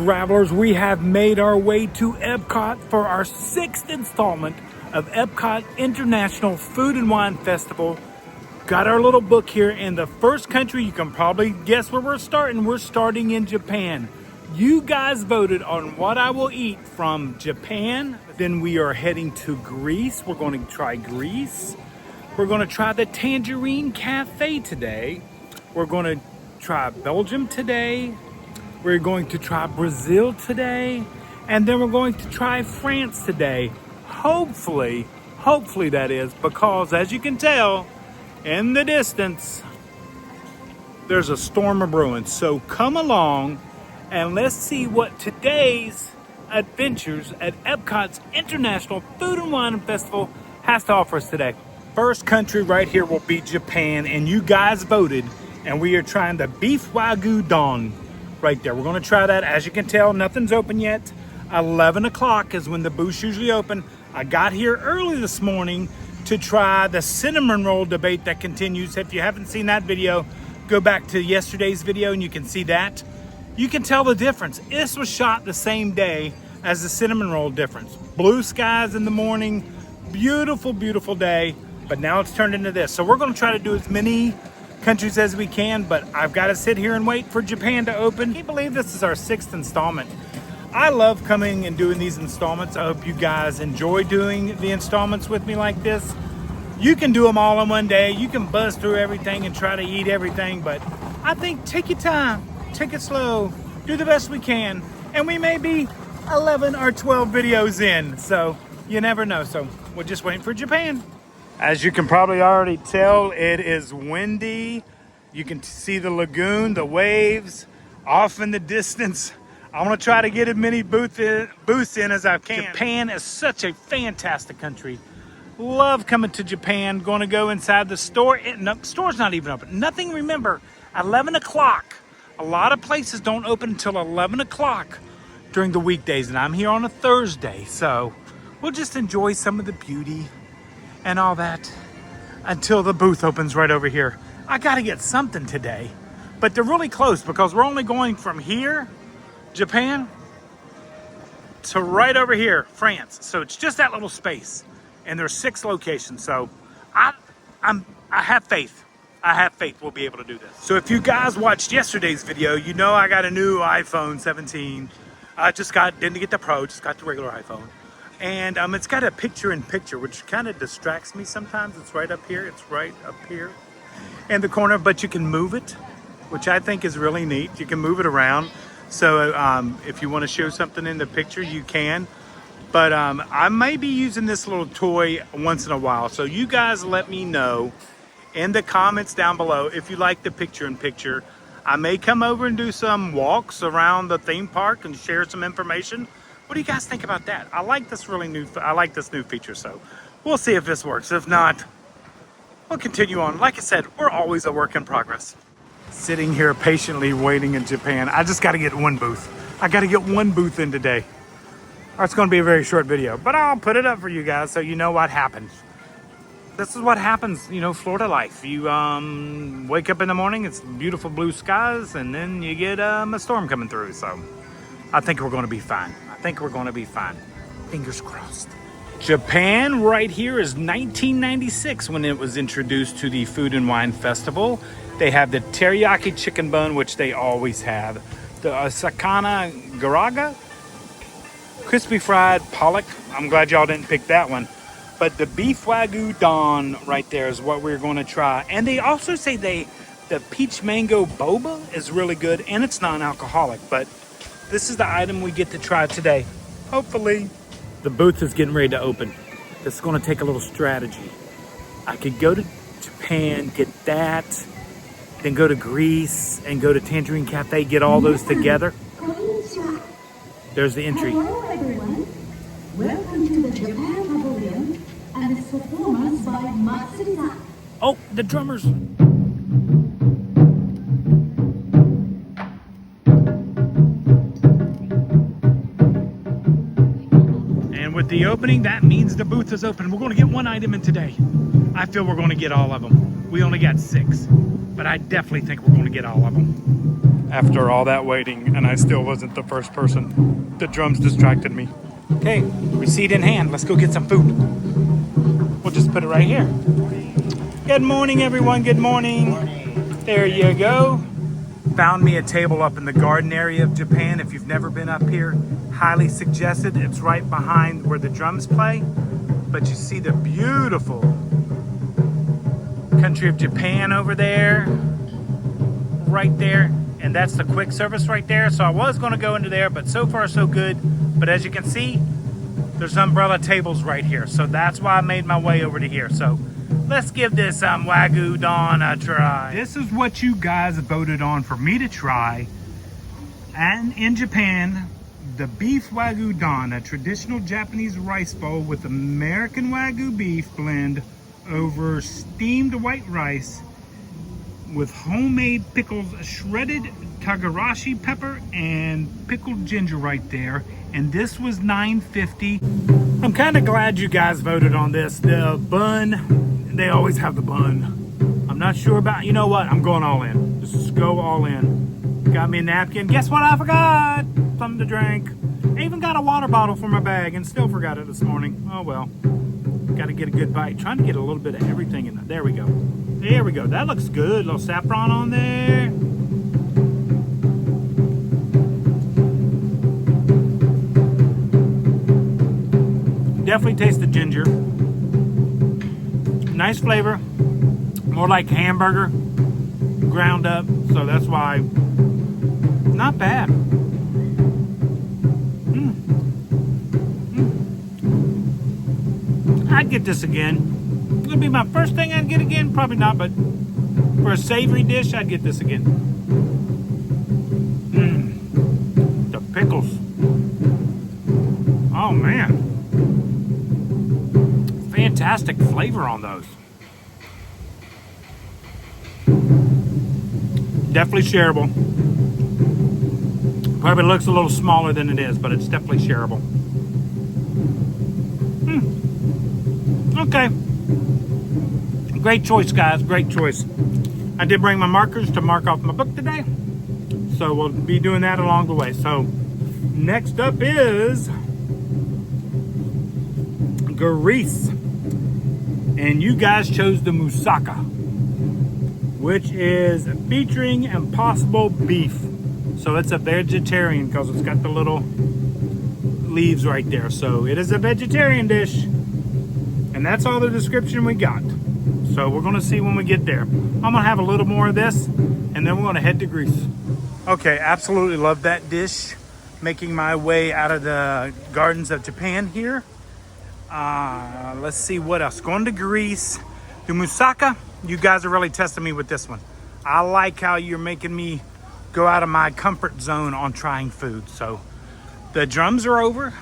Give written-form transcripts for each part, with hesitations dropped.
travelers, we have made our way to Epcot for our 6th installment of Epcot International Food and Wine Festival. Got our little book here, and the first country, you can probably guess where we're starting. We're starting in Japan. You guys voted on what I will eat from Japan. Then we are heading to Greece. We're going to try Greece. We're going to try the Tangerine Café today. We're going to try Belgium today. We're going to try Brazil today. And then we're going to try France today. Hopefully that is, because as you can tell in the distance, there's a storm of brewing. So come along and let's see what today's adventures at Epcot's International Food and Wine Festival has to offer us today. First country right here will be Japan, and you guys voted, and we are trying the beef wagyu don right there. We're going to try that. As you can tell, nothing's open yet. 11 o'clock is when the booths usually open. I got here early this morning to try the cinnamon roll debate that continues. If you haven't seen that video, go back to yesterday's video and you can see that. You can tell the difference. This was shot the same day as the cinnamon roll difference. Blue skies in the morning, beautiful, beautiful day, but now it's turned into this. So we're gonna try to do as many countries as we can, but I've gotta sit here and wait for Japan to open. I can't believe this is our 6th installment. I love coming and doing these installments. I hope you guys enjoy doing the installments with me like this. You can do them all in one day. You can buzz through everything and try to eat everything, but I think take your time, take it slow, do the best we can, and we may be 11 or 12 videos in, so you never know. So we're just waiting for Japan. As you can probably already tell, it is windy. You can see the lagoon, the waves off in the distance. I want to try to get as many booths in as I can. Japan is such a fantastic country. Love coming to Japan. Going to go inside the store. No, store's not even open. Nothing, remember, 11 o'clock. A lot of places don't open until 11 o'clock during the weekdays, and I'm here on a Thursday, so we'll just enjoy some of the beauty and all that until the booth opens right over here. I got to get something today, but they're really close because we're only going from here, Japan, to right over here, France. So it's just that little space, and there's 6 locations. So I have faith. I have faith we'll be able to do this. So if you guys watched yesterday's video, you know I got a new iPhone 17. I didn't get the Pro, just got the regular iPhone. And it's got a picture-in-picture, which kind of distracts me sometimes. It's right up here. It's right up here in the corner, but you can move it, which I think is really neat. You can move it around. So if you want to show something in the picture, you can. But I may be using this little toy once in a while. So you guys let me know in the comments down below if you like the picture-in-picture. I may come over and do some walks around the theme park and share some information. What do you guys think about that? I like this new feature, so we'll see if this works. If not, we'll continue on. Like I said, we're always a work in progress. Sitting here patiently waiting in Japan. I just got to get one booth. I got to get one booth in today. Or it's going to be a very short video, but I'll put it up for you guys so you know what happens. This is what happens, you know, Florida life. You wake up in the morning, it's beautiful blue skies, and then you get a storm coming through. So I think we're going to be fine. Fingers crossed. Japan right here is 1996 when it was introduced to the Food and Wine Festival. They have the teriyaki chicken bun, which they always have. The sakana garaga, crispy fried pollock. I'm glad y'all didn't pick that one. But the beef wagyu don right there is what we're going to try. And they also say the peach mango boba is really good, and it's non-alcoholic. But this is the item we get to try today. Hopefully. The booth is getting ready to open. It's going to take a little strategy. I could go to Japan, get that, then go to Greece and go to Tangerine Café, get all those together. There's the entry. Hello everyone. Welcome to the Japan Pavilion and its performance by Matsuri-san. Oh, the drummers. And with the opening, that means the booth is open. We're going to get one item in today. I feel we're going to get all of them. We only got 6, but I definitely think we're going to get all of them. after all that waiting, and I still wasn't the first person. The drums distracted me. Okay, receipt in hand. Let's go get some food. We'll just put it right here. Good morning, everyone. Good morning. There you go. Found me a table up in the garden area of Japan. If you've never been up here, highly suggested. It's right behind where the drums play. But you see the beautiful country of Japan over there, right there. And that's the quick service right there. So I was going to go into there, but so far so good. But as you can see, there's umbrella tables right here. So that's why I made my way over to here. So let's give this Wagyu Don a try. This is what you guys voted on for me to try. And in Japan, the beef Wagyu Don, a traditional Japanese rice bowl with American Wagyu beef blend over steamed white rice with homemade pickles, shredded Tagarashi pepper, and pickled ginger right there. And this was $9.50. I'm kind of glad you guys voted on this. The bun, they always have the bun. I'm not sure about, you know what? I'm going all in. Just go all in. Got me a napkin. Guess what I forgot? Something to drink. I even got a water bottle for my bag and still forgot it this morning. Oh well. Got to get a good bite. Trying to get a little bit of everything in there. There we go. There we go. That looks good. A little saffron on there. Definitely taste the ginger. Nice flavor. More like hamburger ground up. So that's why. Not bad. I'd get this again. It's gonna be my first thing I'd get again. Probably not, but for a savory dish, I'd get this again. The pickles. Oh man. Fantastic flavor on those. Definitely shareable. Probably looks a little smaller than it is, but it's definitely shareable. Okay. Great choice, guys. Great choice. I did bring my markers to mark off my book today. So we'll be doing that along the way. So next up is Greece. And you guys chose the moussaka, which is featuring Impossible beef. So it's a vegetarian because it's got the little leaves right there. So it is a vegetarian dish. And that's all the description we got. So we're gonna see when we get there. I'm gonna have a little more of this and then we're gonna head to Greece. Okay, absolutely love that dish. Making my way out of the gardens of Japan here. Let's see what else. Going to Greece. The moussaka, you guys are really testing me with this one. I like how you're making me go out of my comfort zone on trying food. So the drums are over,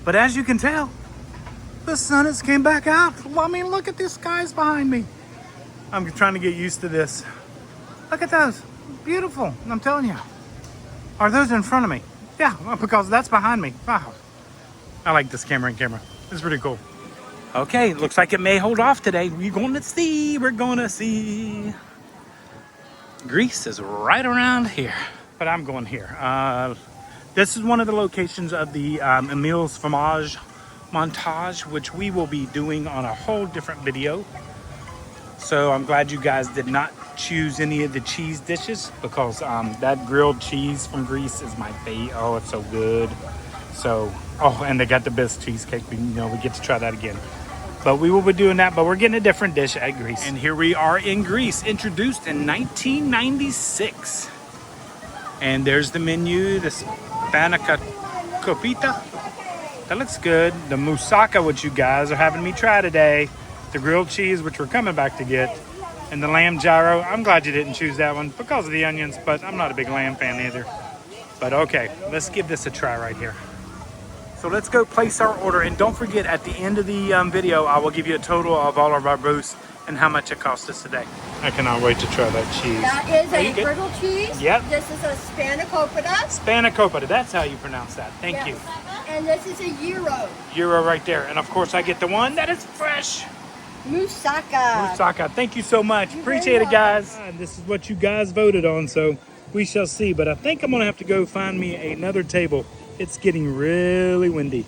but as you can tell, the sun has came back out. I mean, look at these skies behind me. I'm trying to get used to this. Look at those, beautiful. I'm telling you. Are those in front of me? Yeah, because that's behind me. Wow. I like this camera. It's pretty cool. Okay, looks like it may hold off today. We're gonna see. Greece is right around here, but I'm going here. This is one of the locations of the Emil's Fromage montage, which we will be doing on a whole different video. So I'm glad you guys did not choose any of the cheese dishes because that grilled cheese from Greece is my favorite. Oh, it's so good. So, oh, and they got the best cheesecake. We get to try that again. But we will be doing that, but we're getting a different dish at Greece. And here we are in Greece, introduced in 1996. And there's the menu, the spanakopita. That looks good. The moussaka, which you guys are having me try today. The grilled cheese, which we're coming back to get. And the lamb gyro. I'm glad you didn't choose that one because of the onions, but I'm not a big lamb fan either. But okay, let's give this a try right here. So let's go place our order. And don't forget, at the end of the video, I will give you a total of all of our booths and how much it cost us today. I cannot wait to try that cheese. That is a brittle cheese. Yep. This is a spanakopita. Spanakopita, that's how you pronounce that. Thank you. And this is a gyro. Gyro right there. And of course I get the one that is fresh. Moussaka. Moussaka. Thank you so much. Appreciate it, guys. And this is what you guys voted on. So We shall see, but I think I'm gonna have to go find me another table. It's getting really windy.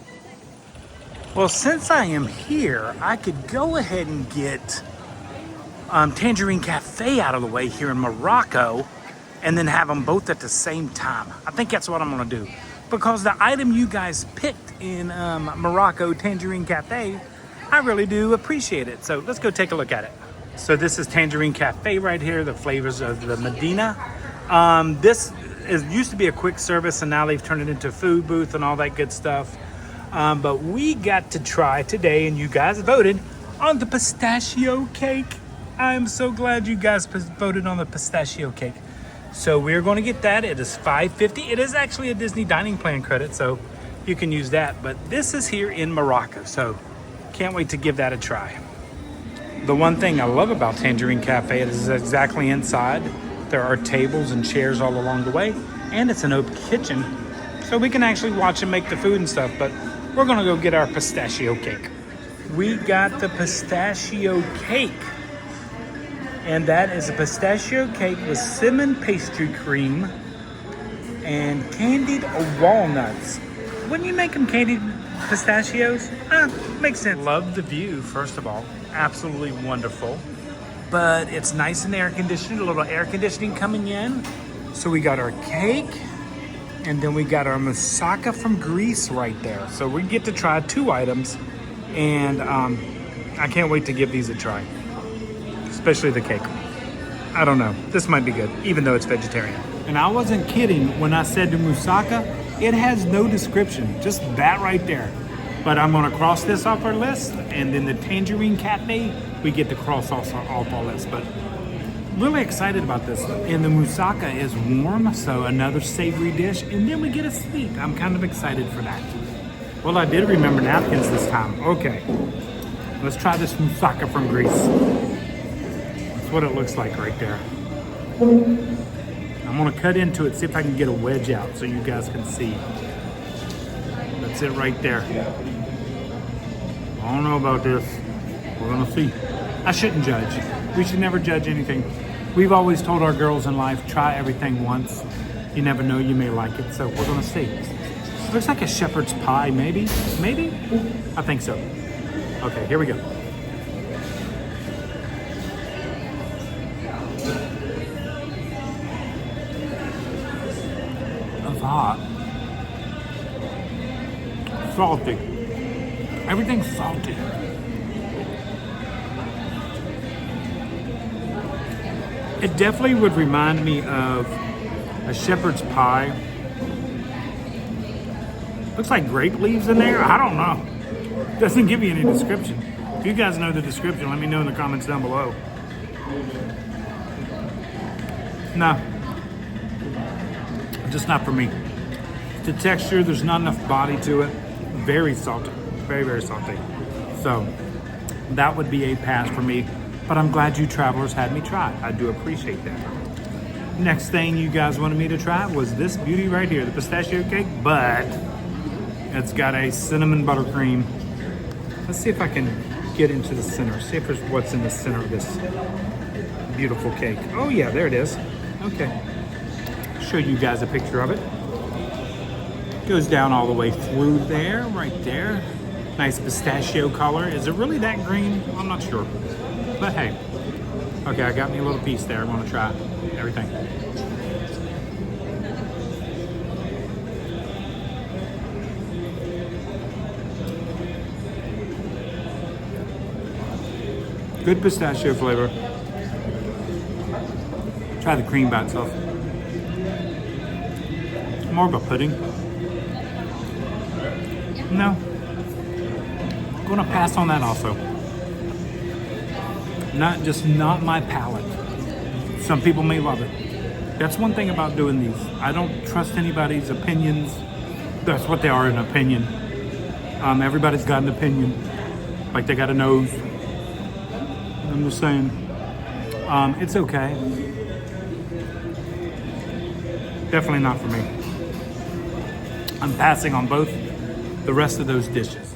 Well, since I am here, I could go ahead and get Tangerine Café out of the way here in Morocco and then have them both at the same time. I think that's what I'm gonna do because the item you guys picked in Morocco, Tangerine Café, I really do appreciate it. So let's go take a look at it. So this is Tangerine Café right here, the flavors of the Medina. This used to be a quick service and now they've turned it into a food booth and all that good stuff. But we got to try today, and you guys voted on the pistachio cake. I'm so glad you guys voted on the pistachio cake. So we're going to get that. It is $5.50. It is actually a Disney dining plan credit, so you can use that. But this is here in Morocco, so can't wait to give that a try. The one thing I love about Tangerine Cafe is exactly inside. There are tables and chairs all along the way, and it's an open kitchen, so we can actually watch and make the food and stuff. But we're gonna go get our pistachio cake. We got the pistachio cake. And that is a pistachio cake with cinnamon pastry cream and candied walnuts. Wouldn't you make them candied pistachios? Makes sense. Love the view, first of all. Absolutely wonderful. But it's nice and air conditioned, a little air conditioning coming in. So we got our cake. And then we got our moussaka from Greece right there. So we get to try 2 items. And I can't wait to give these a try. Especially the cake. I don't know. This might be good, even though it's vegetarian. And I wasn't kidding when I said the moussaka. It has no description. Just that right there. But I'm going to cross this off our list. And then the Tangerine Cafe, we get to cross off our list. But really excited about this. And the moussaka is warm, so another savory dish. And then we get a sweet. I'm kind of excited for that. Well, I did remember napkins this time. Okay, let's try this moussaka from Greece. That's what it looks like right there. I'm gonna cut into it, see if I can get a wedge out so you guys can see. That's it right there. I don't know about this. We're gonna see. I shouldn't judge. We should never judge anything. We've always told our girls in life, try everything once. You never know, you may like it. So we're gonna see. Looks like a shepherd's pie, maybe? Maybe? I think so. Okay, here we go. That's hot. Salty. Everything's salty. It definitely would remind me of a shepherd's pie. Looks like grape leaves in there. I don't know. Doesn't give me any description. If you guys know the description, let me know in the comments down below. No. Just not for me. The texture, there's not enough body to it. Very salty. Very, very salty. So that would be a pass for me. But I'm glad you travelers had me try. I do appreciate that. Next thing you guys wanted me to try was this beauty right here, the pistachio cake, but it's got a cinnamon buttercream. Let's see if I can get into the center. See if there's what's in the center of this beautiful cake. Oh yeah, there it is. Okay. Show you guys a picture of it. Goes down all the way through there, right there. Nice pistachio color. Is it really that green? I'm not sure. But hey, okay, I got me a little piece there. I'm gonna try everything. Good pistachio flavor. Try the cream by itself. More of a pudding. No. I'm gonna pass on that also. Not my palate. Some people may love it. That's one thing about doing these. I don't trust anybody's opinions. That's what they are, an opinion. Everybody's got an opinion. Like they got a nose. I'm just saying. It's okay. Definitely not for me. I'm passing on both the rest of those dishes.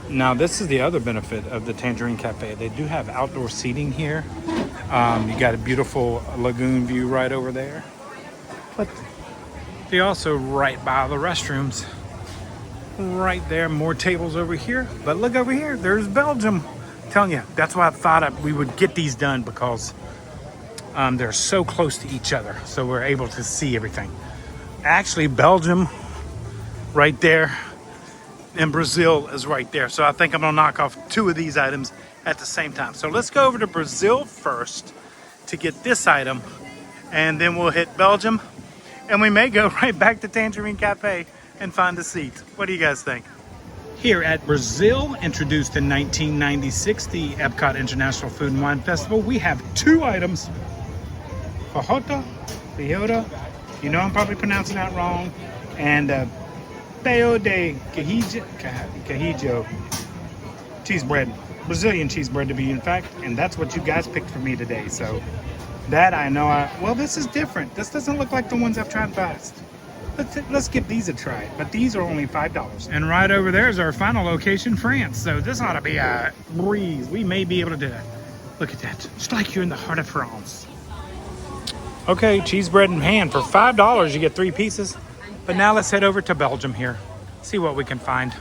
Now this is the other benefit of the Tangerine Cafe. They do have outdoor seating here. You got a beautiful lagoon view right over there. But they're also right by the restrooms. Right there, more tables over here. But look over here, there's Belgium. I'm telling you, that's why I thought we would get these done, because they're so close to each other. So we're able to see everything. Actually, Belgium right there, and Brazil is right there. So I think I'm gonna knock off 2 of these items at the same time. So let's go over to Brazil first to get this item, and then we'll hit Belgium, and we may go right back to Tangerine Café and find a seat. What do you guys think? Here at Brazil, introduced in 1996, the Epcot International Food and Wine Festival, we have 2 items. Fajota, you know I'm probably pronouncing that wrong, and Paio de Queijo, cheese bread, Brazilian cheese bread to be in fact, and that's what you guys picked for me today. So that I know, well, this is different. This doesn't look like the ones I've tried past. Let's give these a try, but these are only $5. And right over there is our final location, France. So this ought to be a breeze. We may be able to do it. Look at that, it's like you're in the heart of France. Okay, cheese bread in hand for $5. You get 3 pieces. But now let's head over to Belgium here, see what we can find.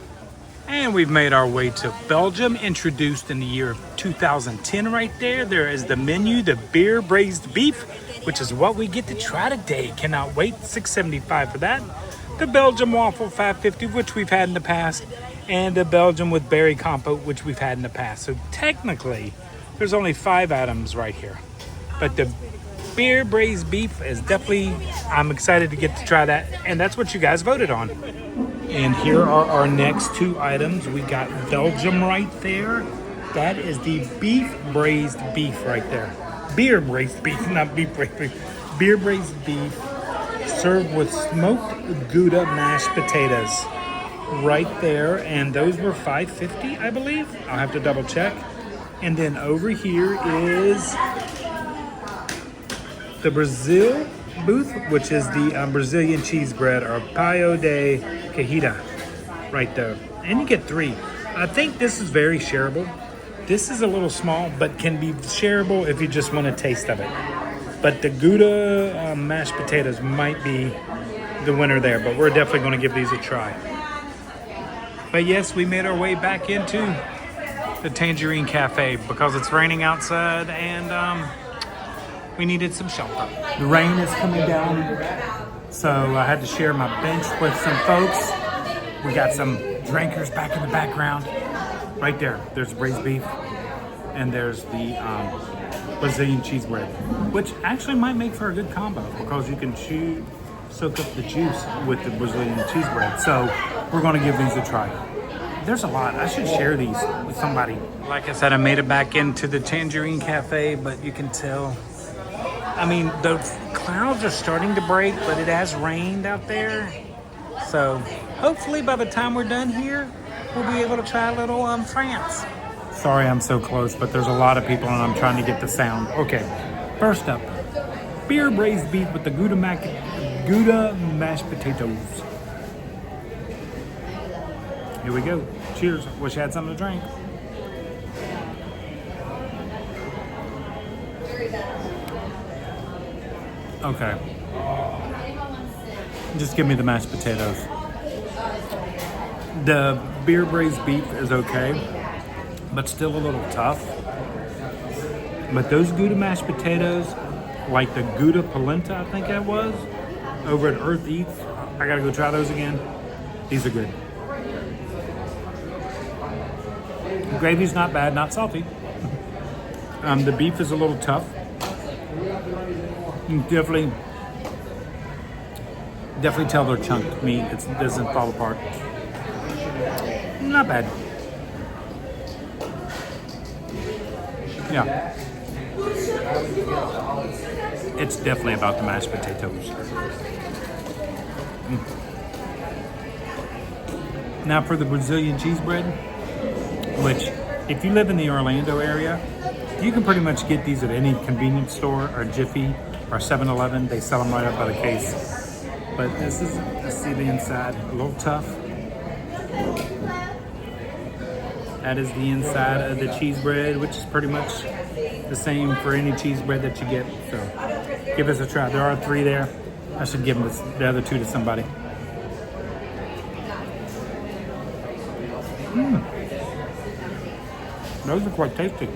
And we've made our way to Belgium, introduced in the year of 2010 right there. There is the menu, the beer braised beef, which is what we get to try today. Cannot wait, $6.75 for that. The Belgium waffle, $5.50, which we've had in the past. And the Belgium with berry compote, which we've had in the past. So technically, there's only 5 items right here. But the beer braised beef is definitely, I'm excited to get to try that, and that's what you guys voted on. And here are our next 2 items. We got Belgium right there. That is the beef braised beef right there. Beer braised beef, not beef braised beef. Beer braised beef served with smoked Gouda mashed potatoes right there, and those were $5.50, I believe. I'll have to double check. And then over here is the Brazil booth, which is the Brazilian cheese bread, or Paio de Queijo, right there. And you get 3. I think this is very shareable. This is a little small, but can be shareable if you just want a taste of it. But the Gouda mashed potatoes might be the winner there, but we're definitely going to give these a try. But yes, we made our way back into the Tangerine Café because it's raining outside, and we needed some shelter. The rain is coming down, so I had to share my bench with some folks. We got some drinkers back in the background. Right there, there's braised beef, and there's the Brazilian cheese bread, which actually might make for a good combo because you can soak up the juice with the Brazilian cheese bread. So we're gonna give these a try. There's a lot. I should share these with somebody. Like I said, I made it back into the Tangerine Cafe, but you can tell, I mean, the clouds are starting to break, but it has rained out there. So hopefully by the time we're done here, we'll be able to try a little France. Sorry I'm so close, but there's a lot of people and I'm trying to get the sound. Okay, first up, beer braised beef with the Gouda mashed potatoes. Here we go. Cheers. Wish I had something to drink. Okay. Just give me the mashed potatoes. The beer braised beef is okay, but still a little tough. But those Gouda mashed potatoes, like the Gouda polenta, I think that was, over at Earth Eats, I gotta go try those again. These are good. The gravy's not bad, not salty. The beef is a little tough. You can definitely tell they're chunked meat. It doesn't fall apart. Not bad. Yeah. It's definitely about the mashed potatoes. Now for the Brazilian cheese bread, which if you live in the Orlando area, you can pretty much get these at any convenience store or Jiffy or 7-Eleven. They sell them right up by the case. But this is, let's see the inside, a little tough. That is the inside of the cheese bread, which is pretty much the same for any cheese bread that you get. So give us a try. There are 3 there. I should give the other two to somebody. Those are quite tasty.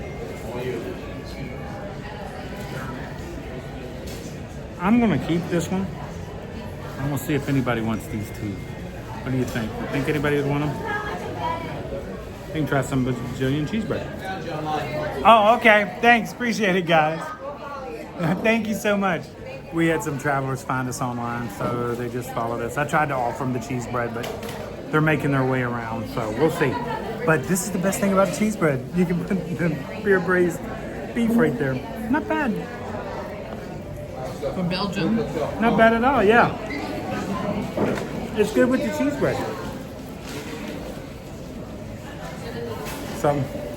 I'm gonna keep this one. I'm gonna see if anybody wants these two. What do you think? You think anybody would want them? You can try some Brazilian cheese bread. Oh, okay. Thanks. Appreciate it, guys. Thank you so much. We had some travelers find us online, so they just followed us. I tried to offer them the cheese bread, but they're making their way around, so we'll see. But this is the best thing about the cheese bread. You can put the beer braised beef right there. Not bad. From Belgium. Not bad at all, yeah. It's good with the cheese bread. So,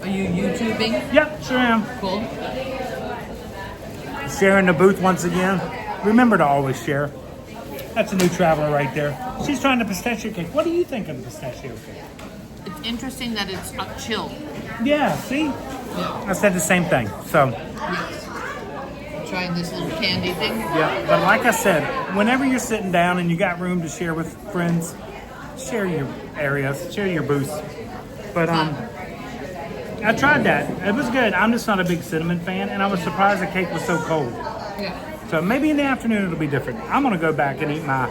Are you YouTubing? yep, sure am. Cool. Sharing the booth once again. Remember to always share. That's a new traveler right there. She's trying the pistachio cake. What do you think of the pistachio cake? It's interesting that it's chilled. Yeah, see? Yeah. I said the same thing. So, Trying this little candy thing. yeah. But like I said, whenever you're sitting down and you got room to share with friends, share your areas, share your booths. But I tried that. It was good. I'm just not a big cinnamon fan, and I was surprised the cake was so cold. Yeah. So maybe in the afternoon it'll be different. I'm gonna go back and eat my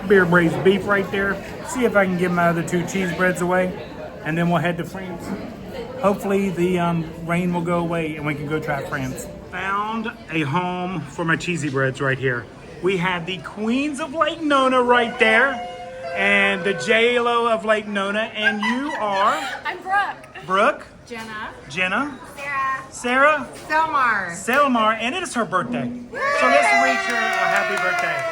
beer braised beef right there. See if I can give my other two cheese breads away, and then we'll head to France. Hopefully the rain will go away and we can go try France. Found a home for my cheesy breads right here. We have the Queens of Lake Nona right there, and the J-Lo of Lake Nona, and you are I'm Brooke. Brooke, Jenna. Jenna, Sarah, Selmar. Selmar, and it is her birthday. So let's reach her a happy birthday.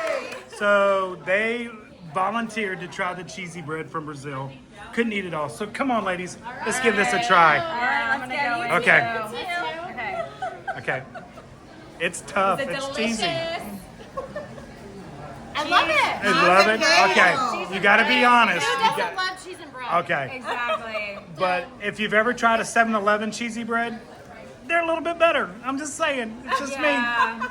So they volunteered to try the cheesy bread from Brazil. Couldn't eat it all. So come on, ladies, let's give this a try. I'm gonna go with Okay. Okay. Okay. It's tough. It's cheesy. I love it. I love it. Okay. You got to be honest. Who You doesn't got- love cheese and bread? Okay. Exactly. But if you've ever tried a 7-Eleven cheesy bread, they're a little bit better. I'm just saying. It's just me. I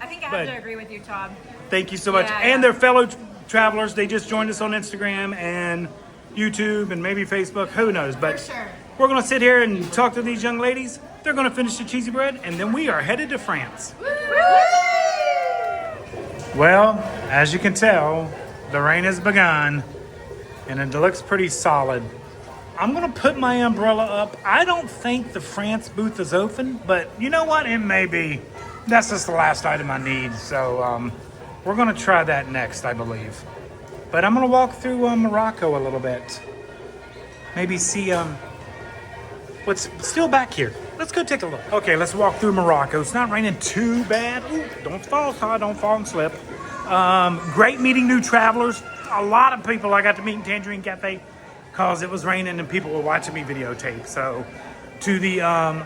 think I have But- to agree with you, Todd. Thank you so much. Yeah, And yeah. their fellow travelers, they just joined us on Instagram and YouTube and maybe Facebook. Who knows? But For sure. we're going to sit here and talk to these young ladies. They're going to finish the cheesy bread, and then we are headed to France. Well, as you can tell, the rain has begun, and it looks pretty solid. I'm going to put my umbrella up. I don't think the France booth is open, but you know what? It may be. That's just the last item I need. So we're going to try that next, I believe. But I'm going to walk through Morocco a little bit. Maybe see what's still back here. Let's go take a look. Okay, let's walk through Morocco. It's not raining too bad. Ooh, don't fall, Todd. Don't fall and slip. Great meeting new travelers. A lot of people I got to meet in Tangerine Café because it was raining and people were watching me videotape. So to the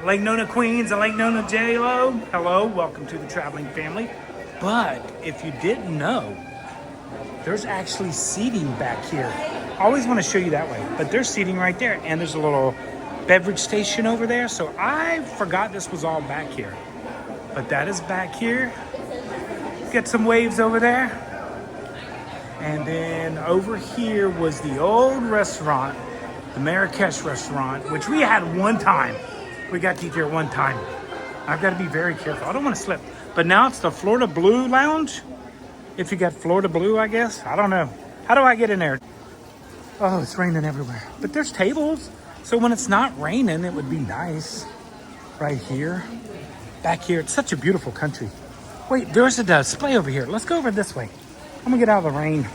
Lake Nona Queens and Lake Nona J-Lo, hello, welcome to the traveling family. But if you didn't know, there's actually seating back here. I always want to show you that way, but there's seating right there, and there's a little beverage station over there. So I forgot this was all back here, but that is back here. Get some waves over there. And then over here was the old restaurant, the Marrakesh restaurant, which we had one time. We got to eat there one time. I've got to be very careful. I don't want to slip. But now it's the Florida Blue Lounge. If you got Florida Blue, I guess. I don't know. How do I get in there? Oh, it's raining everywhere. But there's tables. So when it's not raining, it would be nice. Right here. Back here. It's such a beautiful country. Wait, there's a display over here. Let's go over this way. I'm gonna get out of the rain.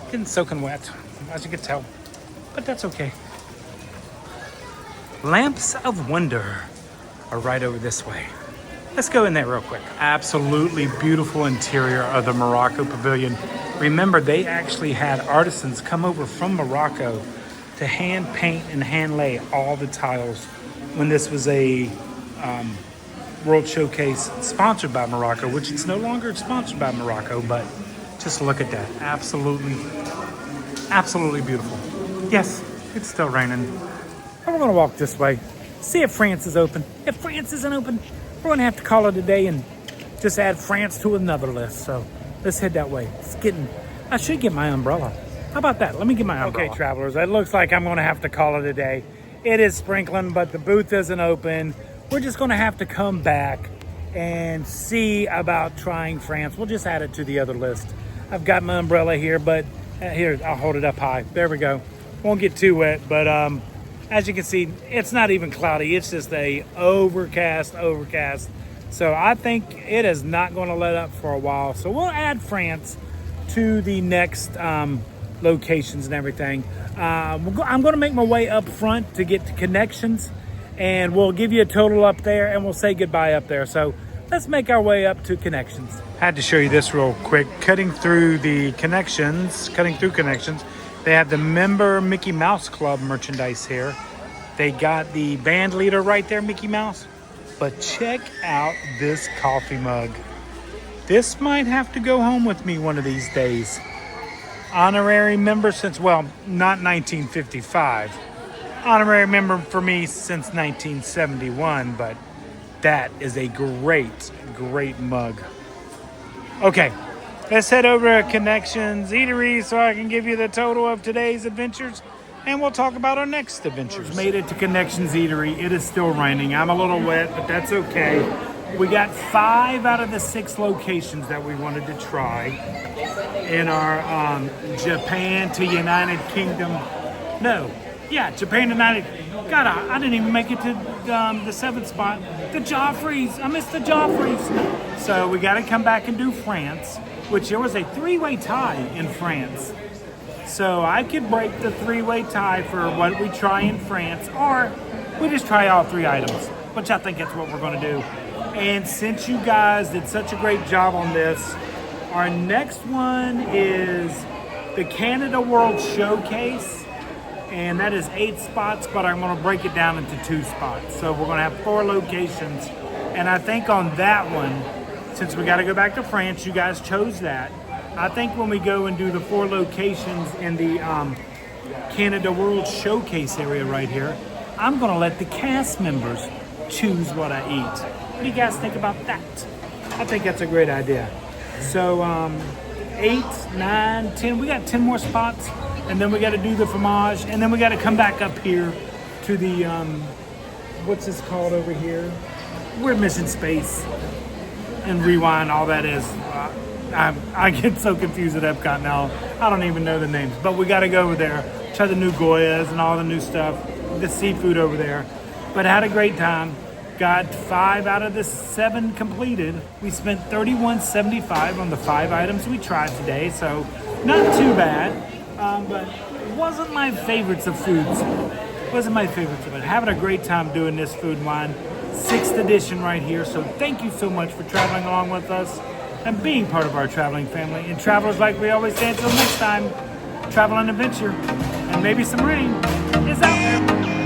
Getting soaking wet, as you can tell. But that's okay. Lamps of Wonder are right over this way. Let's go in there real quick. Absolutely beautiful interior of the Morocco Pavilion. Remember, they actually had artisans come over from Morocco to hand paint and hand lay all the tiles when this was a World Showcase sponsored by Morocco, which it's no longer sponsored by Morocco, but just look at that. Absolutely, absolutely beautiful. Yes, it's still raining. We're gonna walk this way, see if France is open. If France isn't open, we're gonna have to call it a day and just add France to another list. So Let's head that way. I should get my umbrella. How about that? Let me get my umbrella. Okay, travelers, it looks like I'm gonna have to call it a day. It is sprinkling, but the booth isn't open. We're just gonna have to come back and see about trying France. We'll just add it to the other list. I've got my umbrella here, but here, I'll hold it up high. There we go. Won't get too wet, but as you can see, it's not even cloudy. It's just a overcast. So I think it is not going to let up for a while. So we'll add France to the next locations and everything. I'm going to make my way up front to get to connections, and we'll give you a total up there, and we'll say goodbye up there. So let's make our way up to connections. Had to show you this real quick. Cutting through connections, they have the member Mickey Mouse Club merchandise here. They got the band leader right there, Mickey Mouse. But check out this coffee mug. This might have to go home with me one of these days. Honorary member since, well, not 1955. Honorary member for me since 1971, but that is a great mug. Okay, let's head over to Connections Eatery so I can give you the total of today's adventures, and we'll talk about our next adventures. Made it to Connections Eatery. It is still raining. I'm a little wet, but that's okay. We got 5 out of the 6 locations that we wanted to try in our Japan to United Kingdom. Japan to United. God, I didn't even make it to the 7th spot. The Joffreys. I missed the Joffreys. So we got to come back and do France, which there was a 3-way tie in France. So I could break the 3-way tie for what we try in France, or we just try all 3 items, which I think that's what we're going to do. And since you guys did such a great job on this, our next one is the Canada World Showcase, and that is 8 spots, but I'm going to break it down into 2 spots. So we're going to have 4 locations, and I think on that one, since we got to go back to France, you guys chose that. I think when we go and do the 4 locations in the Canada World Showcase area right here, I'm going to let the cast members choose what I eat. What do you guys think about that? I think that's a great idea. So 8, 9, 10, we got 10 more spots, and then we got to do the fromage, and then we got to come back up here to the, what's this called over here? We're missing space. And rewind, all that is. I get so confused at Epcot now. I don't even know the names. But we got to go over there, try the new Goyas and all the new stuff, the seafood over there. But had a great time. Got 5 out of the 7 completed. We spent $31.75 on the 5 items we tried today, so not too bad. But wasn't my favorites of foods. Wasn't my favorites of it. Having a great time doing this Food and Wine 6th edition right here. So thank you so much for traveling along with us and being part of our traveling family. And travelers, like we always say, until next time, travel and adventure, and maybe some rain is out there.